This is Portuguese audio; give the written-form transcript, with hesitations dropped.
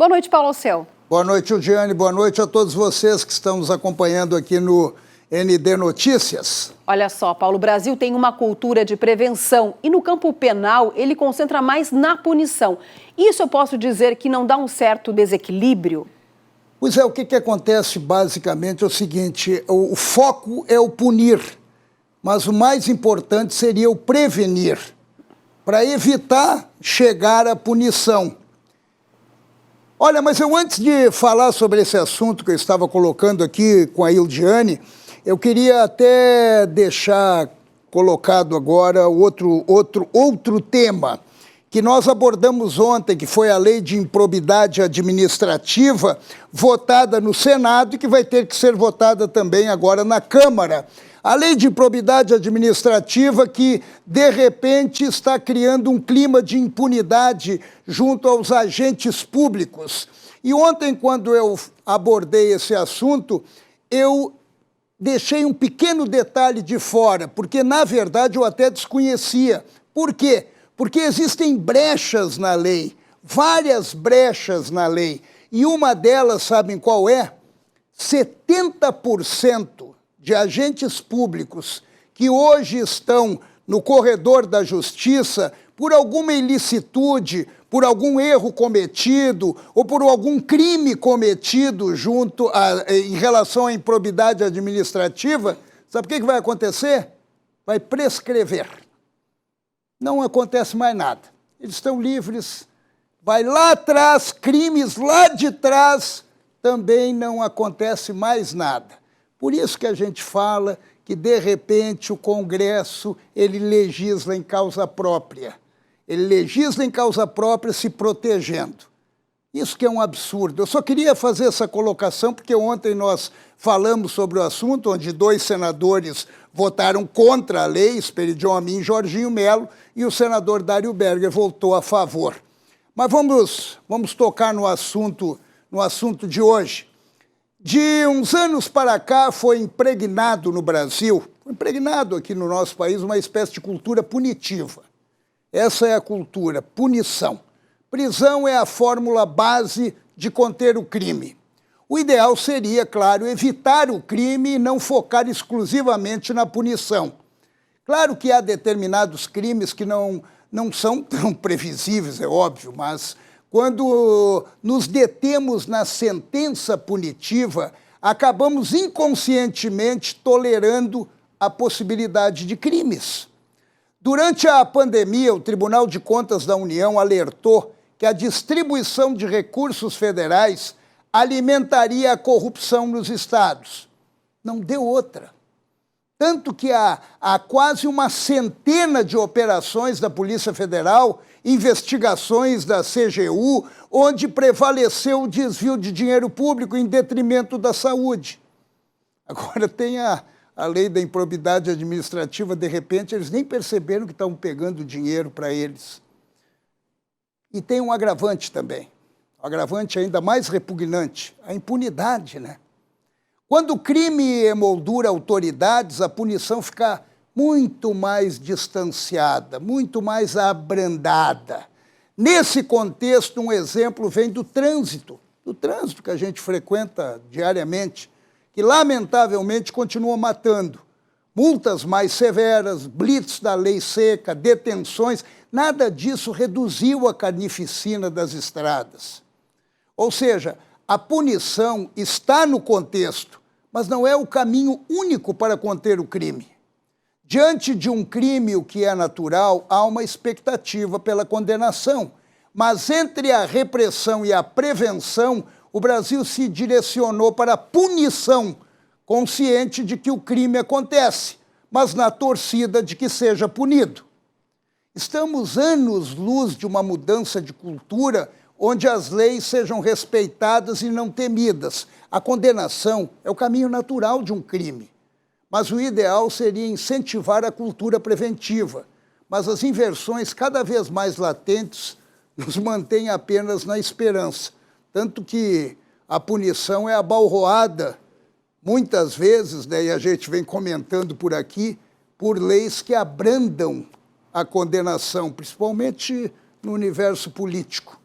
Boa noite, Paulo Alceu. Boa noite, Udiane. Boa noite a todos vocês que estão nos acompanhando aqui no ND Notícias. Olha só, Paulo, o Brasil tem uma cultura de prevenção e no campo penal ele concentra mais na punição. Isso eu posso dizer que não dá um certo desequilíbrio? Pois é, o que acontece basicamente é o seguinte, o foco é o punir, mas o mais importante seria o prevenir, para evitar chegar à punição. Olha, mas eu antes de falar sobre esse assunto que eu estava colocando aqui com a Ildiane, eu queria até deixar colocado agora outro tema que nós abordamos ontem, que foi a Lei de Improbidade Administrativa, votada no Senado e que vai ter que ser votada também agora na Câmara. A Lei de Improbidade Administrativa que, de repente, está criando um clima de impunidade junto aos agentes públicos. E ontem, quando eu abordei esse assunto, eu deixei um pequeno detalhe de fora, porque, na verdade, eu até desconhecia. Por quê? Porque existem brechas na lei, várias brechas na lei. E uma delas, sabem qual é? 70% de agentes públicos que hoje estão no corredor da justiça por alguma ilicitude, por algum erro cometido ou por algum crime cometido em relação à improbidade administrativa, sabe o que vai acontecer? Vai prescrever. Não acontece mais nada. Eles estão livres. Vai lá atrás, crimes lá de trás, também não acontece mais nada. Por isso que a gente fala que, de repente, o Congresso, ele legisla em causa própria. Ele legisla em causa própria se protegendo. Isso que é um absurdo. Eu só queria fazer essa colocação porque ontem nós falamos sobre o assunto, onde 2 senadores votaram contra a lei, Esperidion Amin e Jorginho Melo, e o senador Dário Berger votou a favor. Mas vamos tocar no assunto de hoje. De uns anos para cá foi impregnado no Brasil, impregnado aqui no nosso país, uma espécie de cultura punitiva. Essa é a cultura, punição. Prisão é a fórmula base de conter o crime. O ideal seria, claro, evitar o crime e não focar exclusivamente na punição. Claro que há determinados crimes que não são tão previsíveis, é óbvio, mas quando nos detemos na sentença punitiva, acabamos inconscientemente tolerando a possibilidade de crimes. Durante a pandemia, o Tribunal de Contas da União alertou que a distribuição de recursos federais alimentaria a corrupção nos estados. Não deu outra. Tanto que há quase uma centena de operações da Polícia Federal, investigações da CGU, onde prevaleceu o desvio de dinheiro público em detrimento da saúde. Agora tem a lei da improbidade administrativa, de repente eles nem perceberam que estavam pegando dinheiro para eles. E tem um agravante também, um agravante ainda mais repugnante, a impunidade, né? Quando o crime emoldura autoridades, a punição fica muito mais distanciada, muito mais abrandada. Nesse contexto, um exemplo vem do trânsito que a gente frequenta diariamente, que lamentavelmente continua matando. Multas mais severas, blitz da lei seca, detenções, nada disso reduziu a carnificina das estradas. Ou seja, a punição está no contexto, mas não é o caminho único para conter o crime. Diante de um crime, o que é natural, há uma expectativa pela condenação. Mas entre a repressão e a prevenção, o Brasil se direcionou para a punição, consciente de que o crime acontece, mas na torcida de que seja punido. Estamos anos-luz de uma mudança de cultura onde as leis sejam respeitadas e não temidas. A condenação é o caminho natural de um crime. Mas o ideal seria incentivar a cultura preventiva. Mas as inversões cada vez mais latentes nos mantêm apenas na esperança. Tanto que a punição é abalroada, muitas vezes, né, e a gente vem comentando por aqui, por leis que abrandam a condenação, principalmente no universo político.